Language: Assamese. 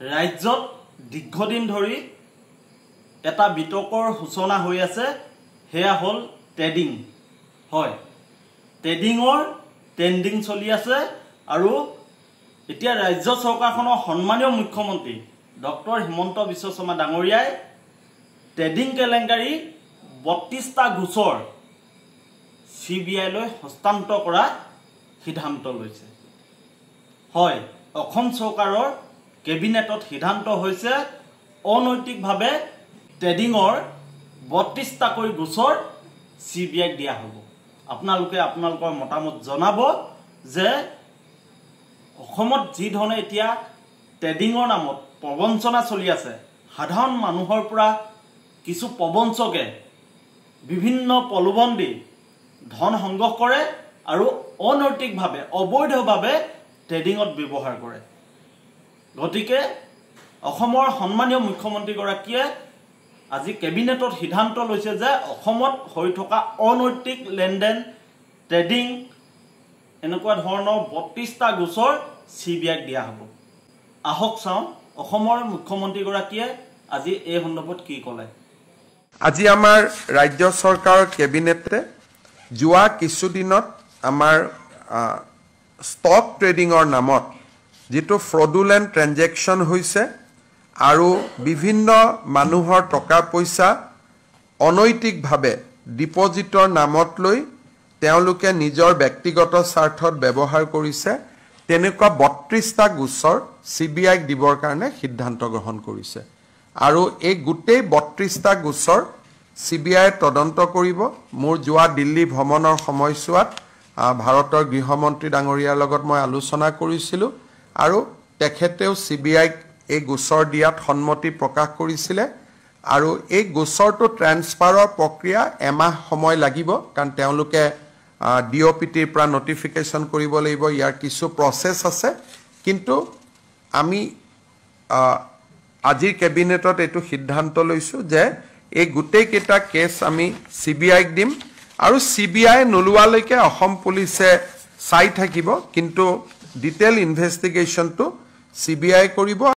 ৰাজ্যত দীৰ্ঘদিন ধৰি এটা বিতৰ্কৰ সূচনা হৈ আছে হেয়া হল ট্ৰেডিং হয় ট্ৰেডিংৰ ট্ৰেন্ডিং চলি আছে আৰু এতিয়া ৰাজ্য চৰকাৰখনৰ সন্মানীয় মুখ্যমন্ত্ৰী ডক্টৰ হিমন্ত বিশ্ব শৰ্মা ডাঙৰীয়াই ট্ৰেডিং কেলেংকাৰী 32টা গোচৰ CBI লৈ হস্তান্তৰ কৰা সিদ্ধান্ত লৈছে হয় অসম চৰকাৰৰ কেবিনেটত সিদ্ধান্ত হৈছে অনৈতিকভাৱে ট্ৰেডিংৰ 32টা কৈ গোচৰ CBI দিয়া হ'ব আপোনালোকে আপোনালোকৰ মতামত জনাব যে অসমত যি ধৰণে এতিয়া ট্ৰেডিংৰ নামত প্ৰবঞ্চনা চলি আছে সাধাৰণ মানুহৰ পৰা কিছু প্ৰবঞ্চকে বিভিন্ন প্ৰলোভন দি ধন সংগ্ৰহ কৰে আৰু অনৈতিকভাৱে অবৈধভাৱে ট্ৰেডিংত ব্যৱহাৰ কৰে গতিকে অসমৰ সন্মানীয় মুখ্যমন্ত্ৰী গৰাকীয়ে আজি কেবিনেটত সিদ্ধান্ত লৈছে যে অসমত হৈ থকা অনৈতিক লেনদেন ট্ৰেডিং এনেকুৱা ধৰণৰ 32টা গোচৰ CBI দিয়া হ'ব আহক চাওঁ অসমৰ মুখ্যমন্ত্ৰী গৰাকীয়ে আজি এই সন্দৰ্ভত কি ক'লে আজি আমাৰ ৰাজ্য চৰকাৰৰ কেবিনেটে যোৱা কিছুদিনত আমাৰ ষ্টক ট্ৰেডিংৰ নামত যেটো ফ্ৰডুলেন্ট ট্ৰানজেকশন হৈছে আৰু বিভিন্ন মানুহৰ টকা পইচা অনৈতিকভাৱে ডিপজিটৰ নামত লৈ তেওঁলোকে নিজৰ ব্যক্তিগত স্বাৰ্থত ব্যৱহাৰ কৰিছে তেনেকুৱা 32টা গোচৰ CBI দিবৰ কাৰণে সিদ্ধান্ত গ্ৰহণ কৰিছে আৰু এই গোটেই 32টা গোচৰ CBI তদন্ত কৰিব মোৰ যোৱা দিল্লী ভ্ৰমণৰ সময়ছোৱাত ভাৰতৰ গৃহমন্ত্ৰী ডাঙৰীয়াৰ লগত মই আলোচনা কৰিছিলো আৰু তেখেতেও CBI এই গোচৰ দিয়াত সন্মতি প্ৰকাশ কৰিছিলে আৰু এই গোচৰটো ট্ৰান্সফাৰৰ প্ৰক্ৰিয়া এমাহ সময় লাগিব কাৰণ তেওঁলোকে DOPTৰ পৰা নটিফিকেশন কৰিব লাগিব ইয়াৰ কিছু প্ৰসেস আছে কিন্তু আমি আজিৰ কেবিনেটত এটো সিদ্ধান্ত লৈছো যে এই গোটেই কেটা কেছ আমি CBI দিম আৰু CBI নলুৱালৈকে অসম পুলিচে চাই থাকিব কিন্তু ডিটেইল ইনভেষ্টিগেশনটো CBI কৰিব